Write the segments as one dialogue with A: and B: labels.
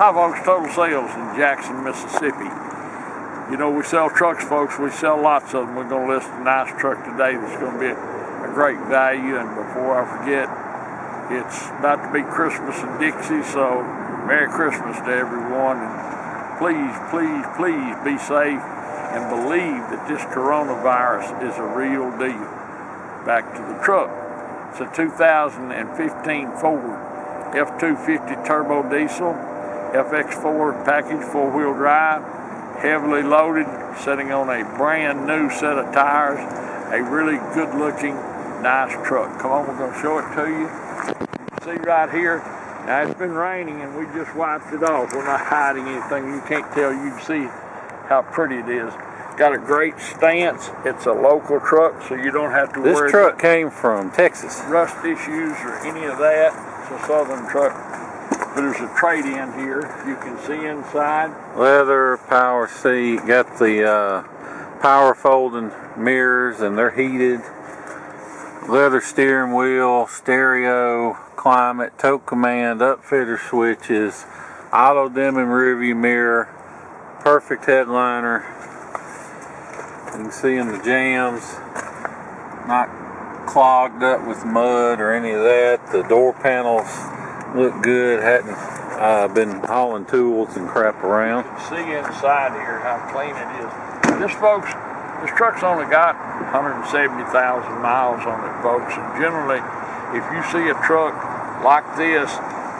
A: Hi folks, Total Sales in Jackson, Mississippi. You know, we sell trucks, folks. We sell lots of them. We're going to list a nice truck today that's going to be a great value. And before I forget, it's about to be Christmas in Dixie, so Merry Christmas to everyone. And please, please, please be safe and believe that this coronavirus is a real deal. Back to the truck. It's a 2015 Ford F250 turbo diesel, FX4 package, four-wheel drive, heavily loaded, sitting on a brand new set of tires. A really good-looking, nice truck. Come on, we're going to show it to you. You can see right here. Now, it's been raining, and we just wiped it off. We're not hiding anything. You can't tell. You can see how pretty it is. Got a great stance. It's a local truck, so you don't have to worry.
B: This truck came from Texas.
A: Rust issues or any of that. It's a Southern truck. But there's a trade-in here. You can see inside.
B: Leather, power seat. Got the power folding mirrors, and they're heated. Leather steering wheel, stereo, climate, tote command, upfitter switches, auto dimming rearview mirror, perfect headliner. You can see in the jams, not clogged up with mud or any of that. The door panels look good. Hadn't been hauling tools and crap around.
A: You can see inside here how clean it is. This truck's only got 170,000 miles on it, folks. And generally, if you see a truck like this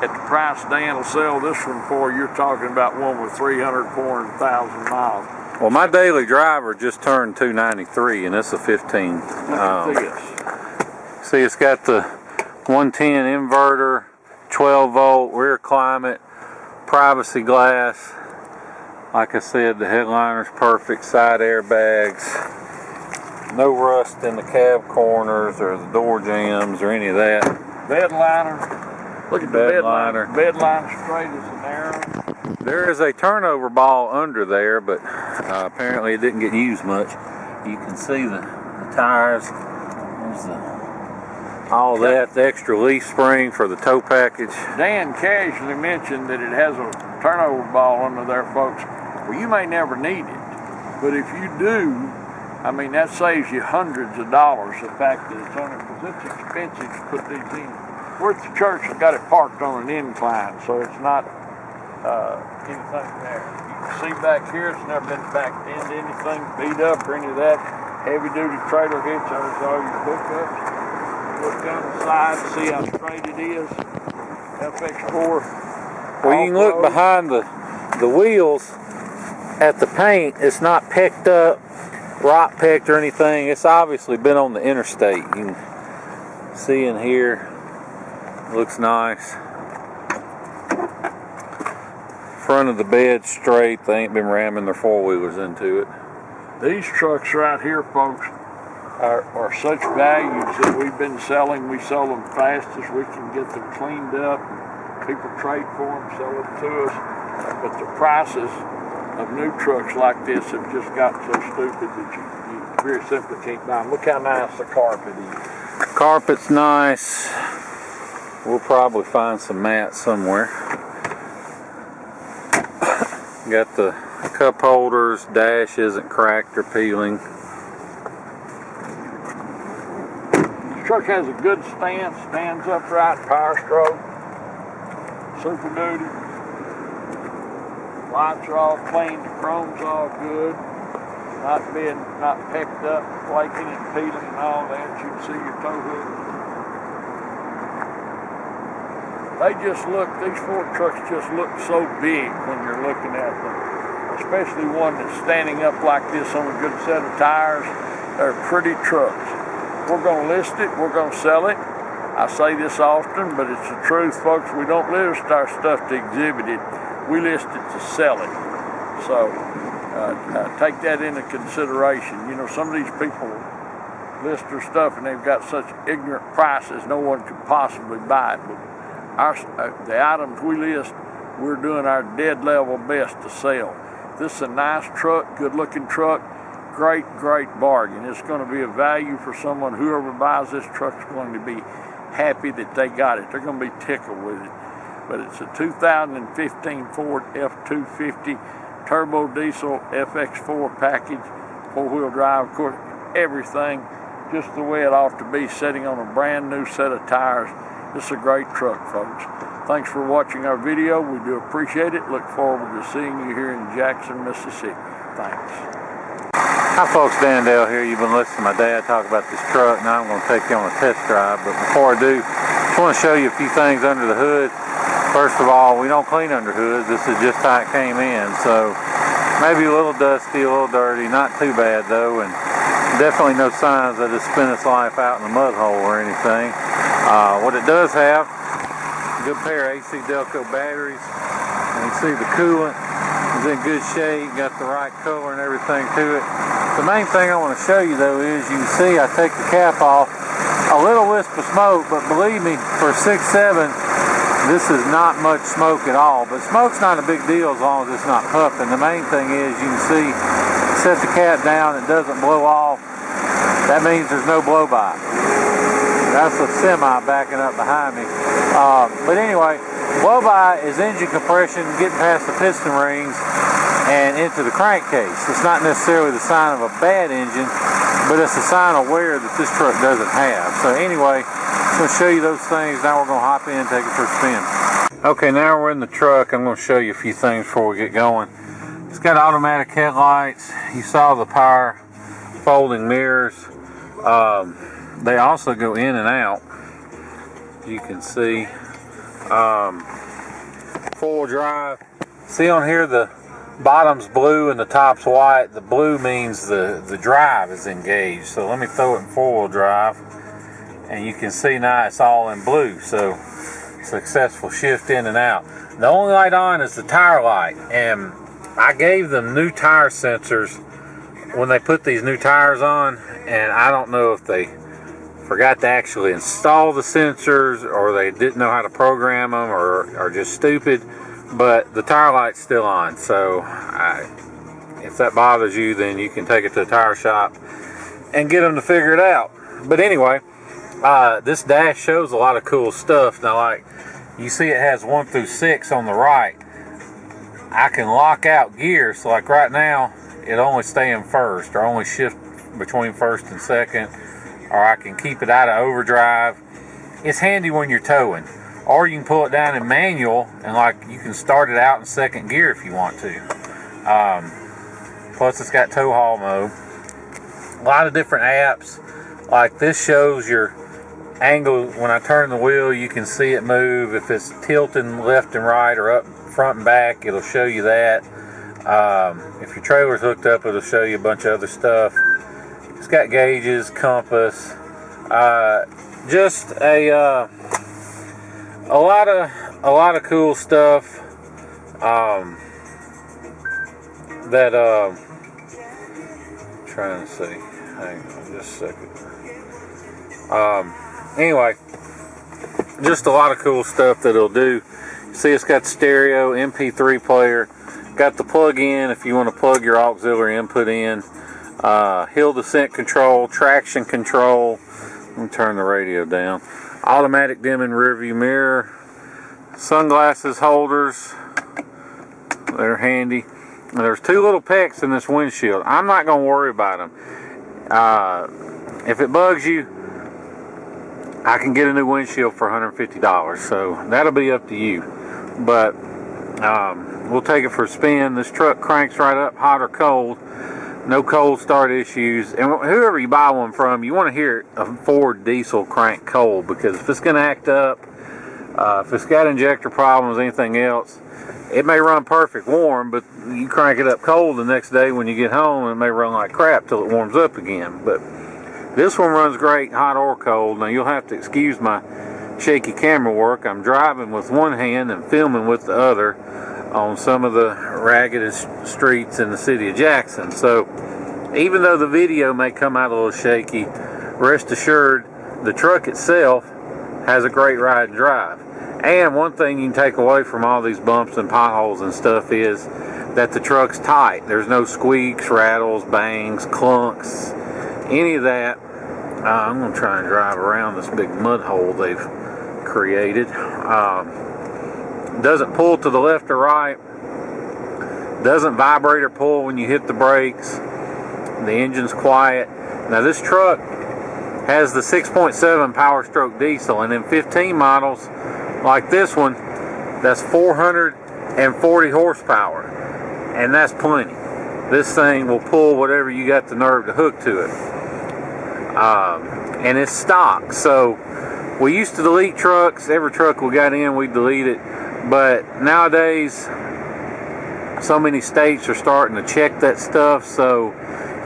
A: at the price Dan will sell this one for, you're talking about one with 300,000, 400,000 miles.
B: Well, my daily driver just turned 293, and it's a 15.
A: Look at this.
B: See, it's got the 110 inverter, 12-volt rear climate, privacy glass. Like I said, the headliner's perfect, side airbags, no rust in the cab corners or the door jams or any of that.
A: Bed liner. Look at the bed liner. Bed liner straight as an arrow.
B: There is a turnover ball under there, but apparently it didn't get used much. You can see the tires. There's all that, the extra leaf spring for the tow package.
A: Dan casually mentioned that it has a turnover ball under there, folks. Well, you may never need it, but if you do, I mean, that saves you hundreds of dollars, the fact that it's on it, because it's expensive to put these in. We're at the church and got it parked on an incline, so it's not anything there. You can see back here, it's never been backed into anything, beat up or any of that. Heavy-duty trailer hitch, there's all your hookups. Look down the side, see how straight it is. FX4.
B: Well, you can look behind the wheels at the paint. It's not picked up, rock picked or anything. It's obviously been on the interstate. You can see in here, looks nice. Front of the bed straight. They ain't been ramming their four-wheelers into it.
A: These trucks right here, folks, are such values that we've been selling. We sell them fast as we can get them cleaned up. People trade for them, sell them to us. But the prices of new trucks like this have just gotten so stupid that you very simply can't buy them. Look how nice the carpet is.
B: Carpet's nice. We'll probably find some mats somewhere. Got the cup holders, dash isn't cracked or peeling.
A: This truck has a good stance, stands upright, power stroke, super duty. Lights are all clean, the chrome's all good. Not pecked up, flaking and peeling and all that. You can see your tow hook. These Ford trucks just look so big when you're looking at them. Especially one that's standing up like this on a good set of tires. They're pretty trucks. We're going to list it, we're going to sell it. I say this often, but it's the truth, folks. We don't list our stuff to exhibit it. We list it to sell it. So take that into consideration. You know, some of these people list their stuff and they've got such ignorant prices no one could possibly buy it. But the items we list, we're doing our dead level best to sell. This is a nice truck, good looking truck, great bargain. It's going to be a value for someone. Whoever buys this truck is going to be happy that they got it. They're going to be tickled with it. but it's a 2015 Ford F250 turbo diesel FX4 package, 4-wheel drive, of course, everything just the way it ought to be, sitting on a brand new set of tires. It's a great truck, folks. Thanks for watching our video. We do appreciate it. Look forward to seeing you here in Jackson, Mississippi. Thanks.
B: Hi folks, Dan Dale here. You've been listening to my dad talk about this truck. Now I'm going to take you on a test drive, but before I do, I just want to show you a few things under the hood. First of all, we don't clean under hoods. This is just how it came in, so maybe a little dusty, a little dirty, not too bad though, and definitely no signs that it spent its life out in the mud hole or anything. What it does have, a good pair of AC Delco batteries, and you see the coolant is in good shape, got the right color and everything to it. The main thing I want to show you though is, you can see I take the cap off, a little wisp of smoke, but believe me, for 6.7, this is not much smoke at all. But smoke's not a big deal as long as it's not puffing. The main thing is, you can see, set the cap down, it doesn't blow off. That means there's no blow by. That's a semi backing up behind me. But anyway, blow by is engine compression getting past the piston rings and into the crankcase. It's not necessarily the sign of a bad engine, but it's a sign of wear that this truck doesn't have. So anyway, I'm going to show you those things. Now we're going to hop in and take it for a spin. Okay, now we're in the truck. I'm going to show you a few things before we get going. It's got automatic headlights. You saw the power folding mirrors. They also go in and out. You can see 4-wheel drive. See on here, the bottom's blue and the top's white. The blue means the drive is engaged. So let me throw it in 4-wheel drive, and you can see now it's all in blue. So successful shift in and out. The only light on is the tire light, and I gave them new tire sensors when they put these new tires on, and I don't know if they forgot to actually install the sensors, or they didn't know how to program them, or are just stupid, but the tire light's still on. So if that bothers you, then you can take it to the tire shop and get them to figure it out. But anyway, this dash shows a lot of cool stuff. Now, like you see, it has 1 through 6 on the right. I can lock out gears, so like right now it only stay in first, or only shift between first and second, or I can keep it out of overdrive. It's handy when you're towing, or you can pull it down in manual, and like you can start it out in second gear if you want to. Plus it's got tow haul mode. A lot of different apps. Like this shows your angle. When I turn the wheel, you can see it move. If it's tilting left and right or up front and back, it'll show you that. If your trailer's hooked up, it'll show you a bunch of other stuff. It's got gauges, compass, just a lot of cool stuff. Trying to see. Hang on just a second. Anyway, just a lot of cool stuff that it'll do. See, it's got stereo, MP3 player, got the plug-in if you want to plug your auxiliary input in, hill descent control, traction control. Let me turn the radio down. Automatic dimming rear view mirror, sunglasses holders, they're handy. And there's 2 little pecks in this windshield. I'm not going to worry about them. If it bugs you, I can get a new windshield for $150, so that'll be up to you. But we'll take it for a spin. This truck cranks right up, hot or cold. No cold start issues. And whoever you buy one from, you want to hear a Ford diesel crank cold, because if it's going to act up, if it's got injector problems, anything else, it may run perfect warm, but you crank it up cold the next day when you get home, and it may run like crap till it warms up again. But this one runs great, hot or cold. Now you'll have to excuse my shaky camera work. I'm driving with one hand and filming with the other on some of the raggedest streets in the city of Jackson. So even though the video may come out a little shaky, rest assured the truck itself has a great ride and drive. And one thing you can take away from all these bumps and potholes and stuff is that the truck's tight. There's no squeaks, rattles, bangs, clunks, any of that. I'm going to try and drive around this big mud hole they've created. doesn't pull to the left or right, doesn't vibrate or pull when you hit the brakes. The engine's quiet. Now this truck has the 6.7 Power Stroke diesel, and in 15 models like this one, that's 440 horsepower, and that's plenty. This thing will pull whatever you got the nerve to hook to it. And it's stock. So we used to delete trucks. Every truck we got in, we delete it. But nowadays, so many states are starting to check that stuff. So,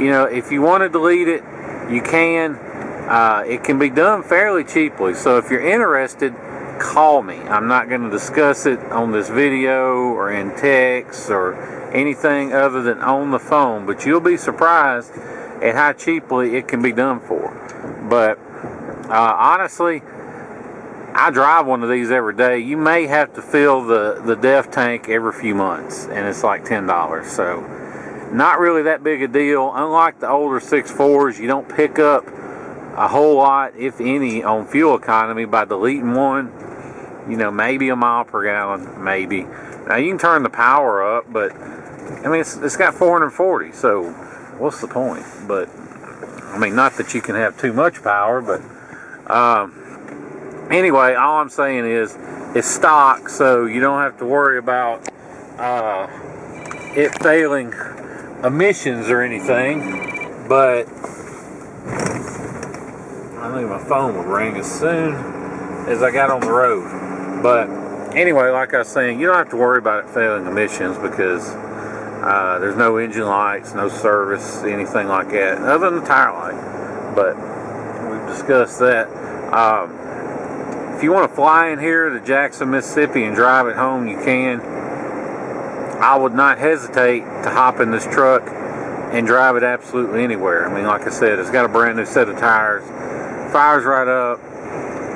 B: you know, if you want to delete it, you can. It can be done fairly cheaply. So if you're interested, call me. I'm not going to discuss it on this video or in text or anything other than on the phone, but you'll be surprised at how cheaply it can be done for. But honestly, I drive one of these every day. You may have to fill the DEF tank every few months, and it's like $10. So not really that big a deal. Unlike the older 6.4s, you don't pick up a whole lot, if any, on fuel economy by deleting one. You know, maybe a mile per gallon, maybe. Now you can turn the power up, but I mean, it's got 440, so what's the point? But I mean, not that you can have too much power, but anyway, all I'm saying is it's stock, so you don't have to worry about it failing emissions or anything. But I think my phone would ring as soon as I got on the road. But anyway, like I was saying, you don't have to worry about it failing emissions because there's no engine lights, no service, anything like that, other than the tire light. But we've discussed that. If you want to fly in here to Jackson, Mississippi and drive it home, you can. I would not hesitate to hop in this truck and drive it absolutely anywhere. I mean, like I said, it's got a brand new set of tires, fires right up,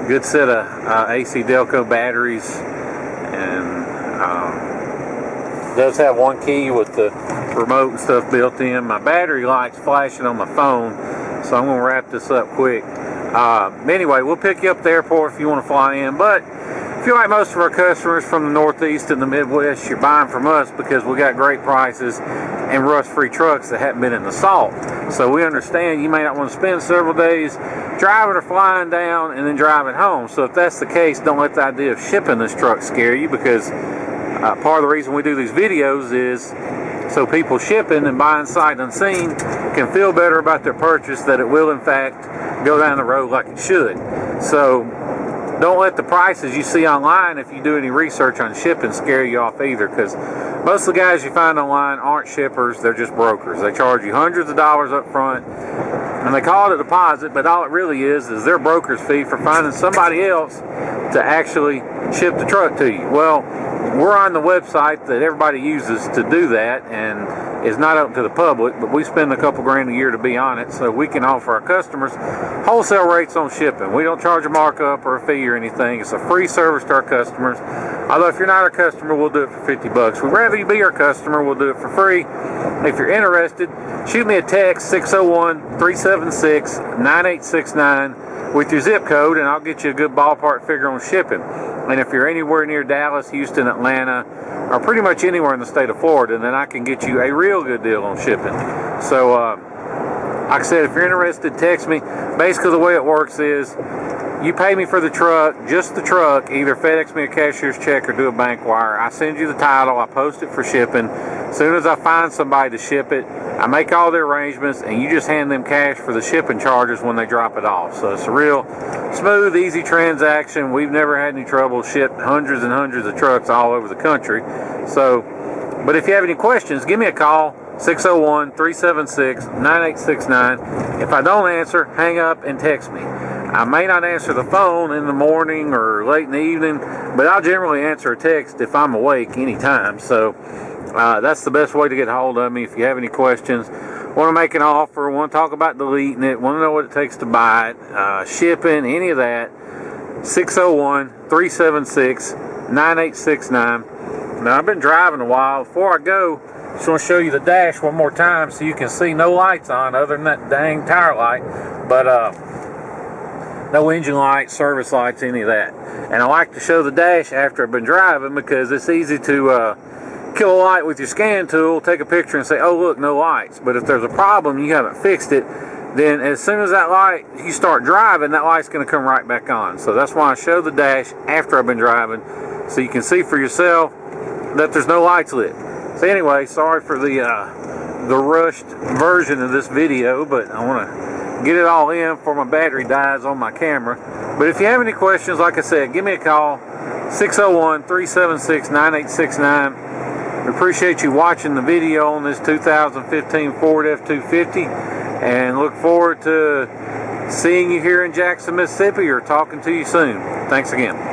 B: good set of AC Delco batteries, and does have one key with the remote and stuff built in. My battery light's flashing on my phone, so I'm going to wrap this up quick. Anyway, we'll pick you up at the airport if you want to fly in, but if you're like most of our customers from the Northeast and the Midwest, you're buying from us because we got great prices and rust-free trucks that haven't been in the salt. So we understand you may not want to spend several days driving or flying down and then driving home. So if that's the case, don't let the idea of shipping this truck scare you, because part of the reason we do these videos is so people shipping and buying sight unseen can feel better about their purchase, that it will in fact go down the road like it should. So don't let the prices you see online, if you do any research on shipping, scare you off either, because most of the guys you find online aren't shippers, they're just brokers. They charge you hundreds of dollars up front, and they call it a deposit, but all it really is their broker's fee for finding somebody else to actually ship the truck to you. Well, we're on the website that everybody uses to do that, and it's not open to the public, but we spend a couple grand a year to be on it, so we can offer our customers wholesale rates on shipping. We don't charge a markup or a fee or anything. It's a free service to our customers. Although if you're not a customer, we'll do it for $50. We'd rather you be our customer, we'll do it for free. If you're interested, shoot me a text, 601-376-9869 with your zip code, and I'll get you a good ballpark figure on shipping. And if you're anywhere near Dallas, Houston, Atlanta, or pretty much anywhere in the state of Florida, then I can get you a real good deal on shipping. So, like I said, if you're interested, text me. Basically, the way it works is you pay me for the truck, just the truck, either FedEx me a cashier's check or do a bank wire. I send you the title, I post it for shipping. As soon as I find somebody to ship it, I make all the arrangements, and you just hand them cash for the shipping charges when they drop it off. So it's a real smooth, easy transaction. We've never had any trouble shipping hundreds and hundreds of trucks all over the country. So, but if you have any questions, give me a call, 601-376-9869. If I don't answer, hang up and text me. I may not answer the phone in the morning or late in the evening, but I'll generally answer a text if I'm awake anytime. So that's the best way to get a hold of me. If you have any questions, want to make an offer, want to talk about deleting it, want to know what it takes to buy it, shipping, any of that, 601-376-9869. Now, I've been driving a while. Before I go, I just want to show you the dash one more time so you can see no lights on other than that dang tire light. But No engine lights, service lights, any of that. And I like to show the dash after I've been driving because it's easy to kill a light with your scan tool, take a picture and say, oh look, no lights. But if there's a problem, you haven't fixed it, then as soon as that light, you start driving, that light's going to come right back on. So that's why I show the dash after I've been driving, so you can see for yourself that there's no lights lit. So anyway, sorry for the rushed version of this video, but I want to get it all in before my battery dies on my camera. But if you have any questions, like I said, give me a call, 601-376-9869. We appreciate you watching the video on this 2015 Ford F250, and look forward to seeing you here in Jackson, Mississippi, or talking to you soon. Thanks again.